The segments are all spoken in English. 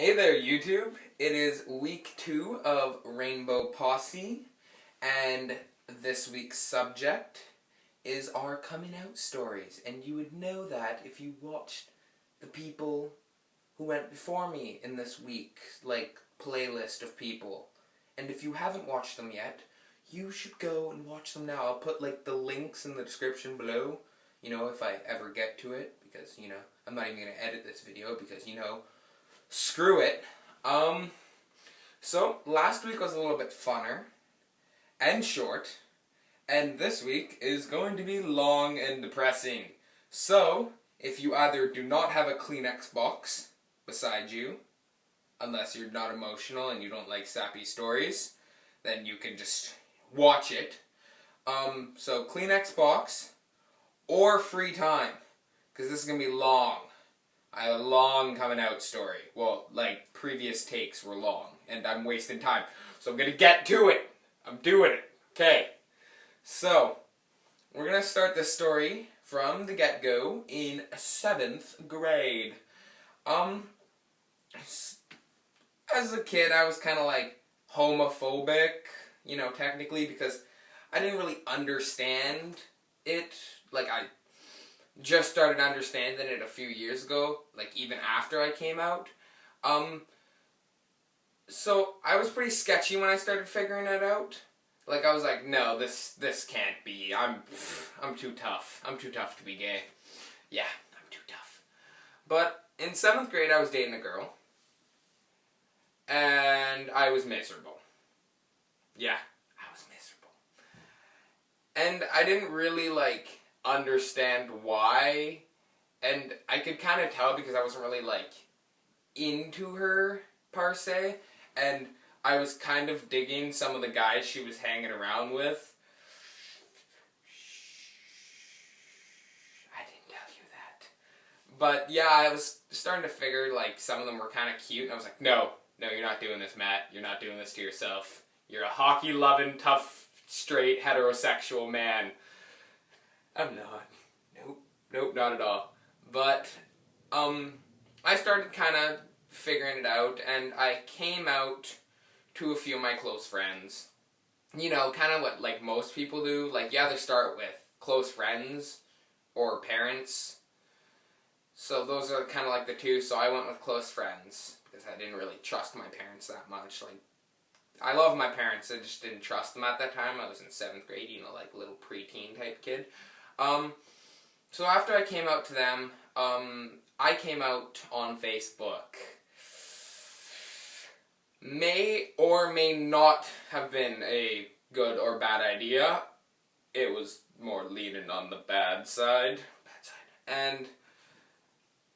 Hey there, YouTube. It is week 2 of Rainbow Posse, and this week's subject is our coming out stories. And you would know that if you watched the people who went before me in this week's, playlist of people. And if you haven't watched them yet, you should go and watch them now. I'll put, the links in the description below, if I ever get to it, because, I'm not even going to edit this video, because, screw it. So last week was a little bit funner and short, and this week is going to be long and depressing. So, if you either do not have a Kleenex box beside you, unless you're not emotional and you don't like sappy stories, then you can just watch it. So Kleenex box or free time, because this is going to be long. I have a long coming out story. Well, previous takes were long, and I'm wasting time. So I'm gonna get to it. I'm doing it. Okay. So, we're gonna start this story from the get-go in 7th grade. As a kid, I was kind of homophobic, technically, because I didn't really understand it. I just started understanding it a few years ago, even after I came out. So I was pretty sketchy when I started figuring it out. I was like, no, this can't be. I'm too tough. I'm too tough to be gay. Yeah, I'm too tough. But in 7th grade, I was dating a girl, and I was miserable. Yeah, I was miserable. And I didn't really, understand why, and I could kind of tell because I wasn't really, into her, per se, and I was kind of digging some of the guys she was hanging around with. I didn't tell you that. But, yeah, I was starting to figure, some of them were kind of cute, and I was like, no, you're not doing this, Matt. You're not doing this to yourself. You're a hockey-loving, tough, straight, heterosexual man. I'm not. Nope, not at all. But, I started kind of figuring it out, and I came out to a few of my close friends. Kind of what, most people do. You either start with close friends or parents. So those are kind of the two, so I went with close friends, because I didn't really trust my parents that much. I love my parents, I just didn't trust them at that time. I was in 7th grade, little preteen type kid. So after I came out to them, I came out on Facebook. May or may not have been a good or bad idea. It was more leaning on the bad side. And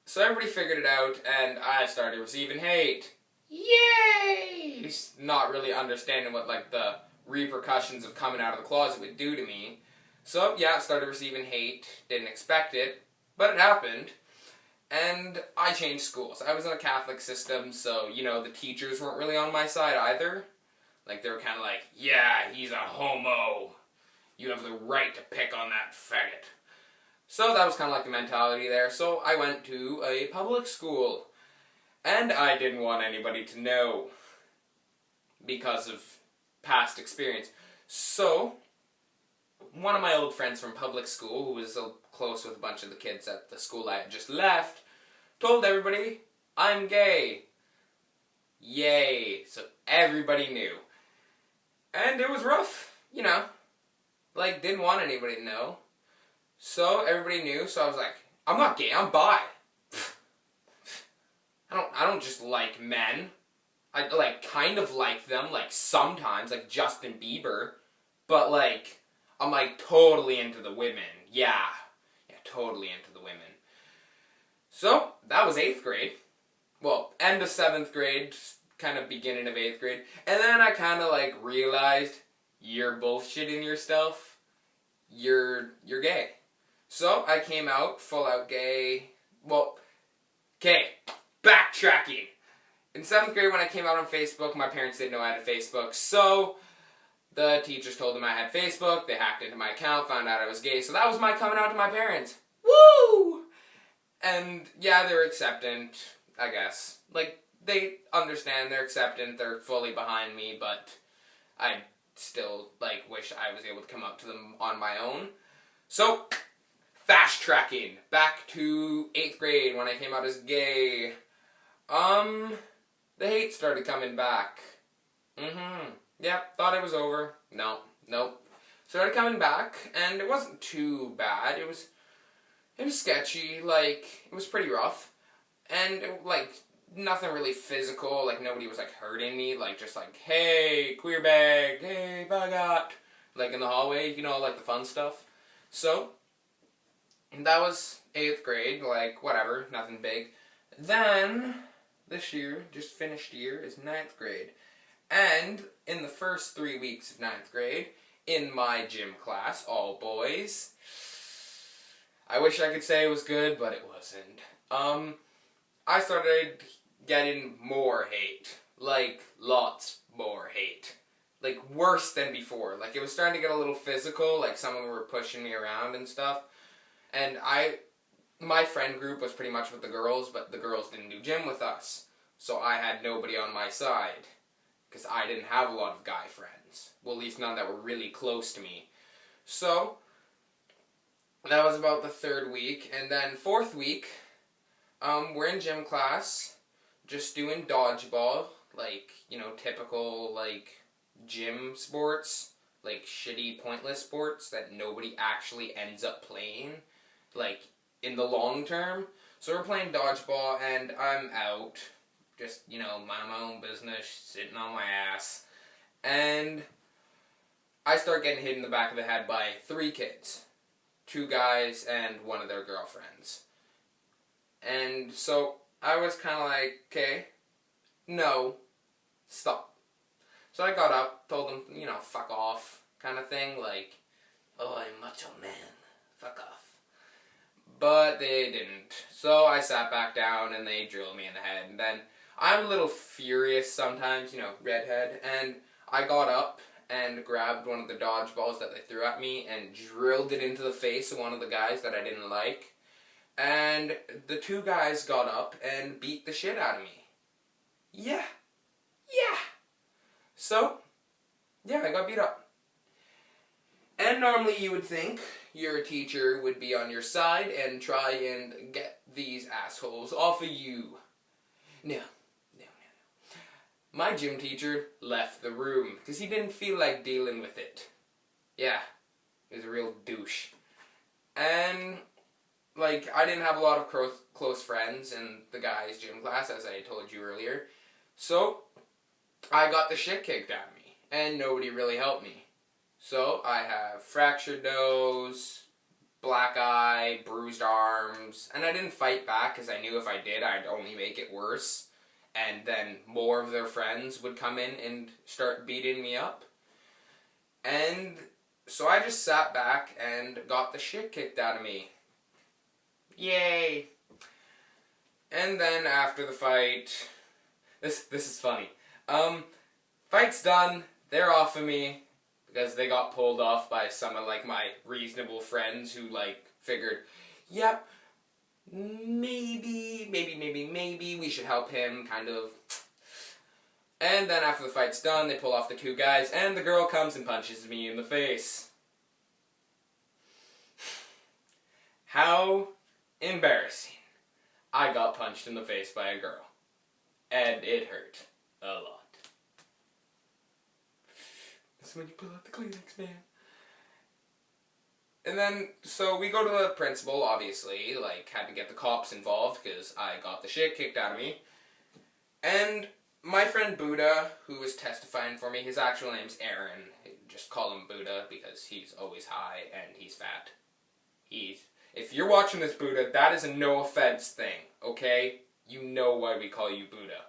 so everybody figured it out, and I started receiving hate. Yay! Not really understanding what, the repercussions of coming out of the closet would do to me. So, yeah, I started receiving hate. Didn't expect it, but it happened. And I changed schools. I was in a Catholic system, so, the teachers weren't really on my side either. They were kind of yeah, he's a homo. You have the right to pick on that faggot. So that was kind of the mentality there. So I went to a public school. And I didn't want anybody to know, because of past experience. So, one of my old friends from public school, who was so close with a bunch of the kids at the school I had just left, told everybody, I'm gay. Yay. So everybody knew. And it was rough, didn't want anybody to know. So everybody knew, so I was like, I'm not gay, I'm bi. I don't just like men. I kind of like them, sometimes, Justin Bieber. But I'm totally into the women. Yeah, totally into the women. So, that was 8th grade. Well, end of 7th grade, kind of beginning of 8th grade. And then I kind of realized, you're bullshitting yourself. You're gay. So, I came out, full out gay. Well, okay, backtracking. In 7th grade, when I came out on Facebook, my parents didn't know I had a Facebook, so the teachers told them I had Facebook, they hacked into my account, found out I was gay, so that was my coming out to my parents. Woo! And, yeah, they were acceptant, I guess. they understand, they're acceptant, they're fully behind me, but I still, like, wish I was able to come up to them on my own. So, fast tracking, back to 8th grade when I came out as gay. The hate started coming back. Yep, thought it was over. Nope. Started coming back, and it wasn't too bad. It was sketchy, like, it was pretty rough. And, like, nothing really physical, like, nobody was, like, hurting me, like, just like, hey, queer bag, hey, fagot, like, in the hallway, you know, like, the fun stuff. So, that was 8th grade, like, whatever, nothing big. Then, this year, just finished year, is 9th grade. And, in the first 3 weeks of 9th grade, in my gym class, all boys, I wish I could say it was good, but it wasn't. I started getting more hate. Like, lots more hate. Like, worse than before. Like, it was starting to get a little physical, like, some of them were pushing me around and stuff. And my friend group was pretty much with the girls, but the girls didn't do gym with us. So I had nobody on my side. Because I didn't have a lot of guy friends. Well, at least none that were really close to me. So, that was about the 3rd week. And then 4th week, we're in gym class, just doing dodgeball, like, you know, typical, like, gym sports, like, shitty, pointless sports that nobody actually ends up playing, like, in the long term. So we're playing dodgeball, and I'm out, just, you know, minding my own business, sitting on my ass, and I start getting hit in the back of the head by 3 kids. 2 guys and one of their girlfriends. And so I was kind of like, okay, no, stop. So I got up, told them, you know, fuck off, kind of thing, like, oh, I'm macho man, fuck off. But they didn't. So I sat back down and they drilled me in the head. And then I'm a little furious sometimes, you know, redhead, and I got up and grabbed one of the dodgeballs that they threw at me and drilled it into the face of one of the guys that I didn't like. And the 2 guys got up and beat the shit out of me. Yeah. So, yeah, I got beat up. And normally you would think your teacher would be on your side and try and get these assholes off of you. No. My gym teacher left the room because he didn't feel like dealing with it. Yeah, he was a real douche. And, like, I didn't have a lot of close friends in the guys' gym class, as I told you earlier. So, I got the shit kicked out of me, and nobody really helped me. So, I have fractured nose, black eye, bruised arms, and I didn't fight back because I knew if I did, I'd only make it worse. And then more of their friends would come in and start beating me up. And so I just sat back and got the shit kicked out of me. Yay! And then after the fight, this is funny. Fight's done, they're off of me, because they got pulled off by some of, like, my reasonable friends who, like, figured, yep, maybe we should help him, kind of. And then after the fight's done, they pull off the 2 guys, and the girl comes and punches me in the face. How embarrassing. I got punched in the face by a girl. And it hurt a lot. That's when you pull out the Kleenex, man. And then, so we go to the principal, obviously, like, had to get the cops involved, because I got the shit kicked out of me. And my friend Buddha, who was testifying for me, his actual name's Aaron. Just call him Buddha, because he's always high, and he's fat. If you're watching this, Buddha, that is a no offense thing, okay? You know why we call you Buddha.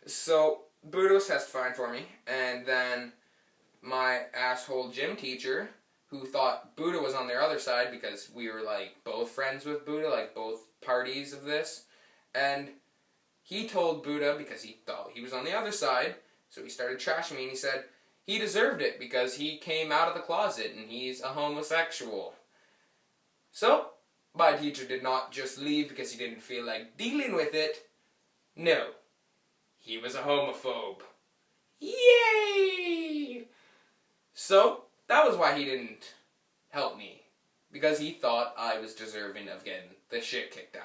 So, Buddha was testifying for me, and then my asshole gym teacher, who thought Buddha was on their other side because we were, like, both friends with Buddha, like, both parties of this, and he told Buddha, because he thought he was on the other side, so he started trashing me, and he said he deserved it because he came out of the closet and he's a homosexual. So, my teacher did not just leave because he didn't feel like dealing with it. No. he was a homophobe. Yay! So, that was why he didn't help me. Because he thought I was deserving of getting the shit kicked out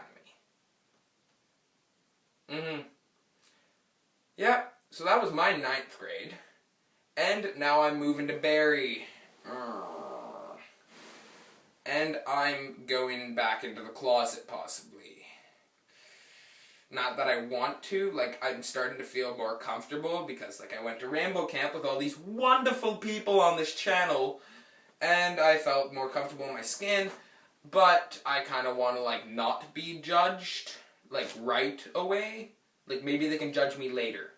of me. Yeah, so that was my 9th grade. And now I'm moving to Barrie. And I'm going back into the closet, possibly. Not that I want to, like, I'm starting to feel more comfortable because, like, I went to Rainbow Camp with all these wonderful people on this channel, and I felt more comfortable in my skin, but I kind of want to, like, not be judged, like, right away. Like, maybe they can judge me later.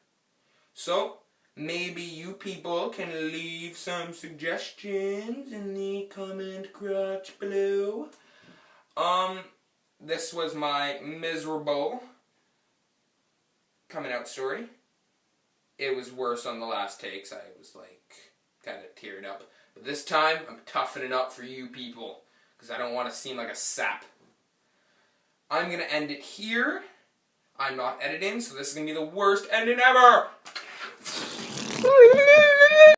So, maybe you people can leave some suggestions in the comment crotch below. This was my miserable coming out story. It was worse on the last takes. I was like kind of tearing up. But this time, I'm toughening up for you people because I don't want to seem like a sap. I'm going to end it here. I'm not editing, so this is going to be the worst ending ever!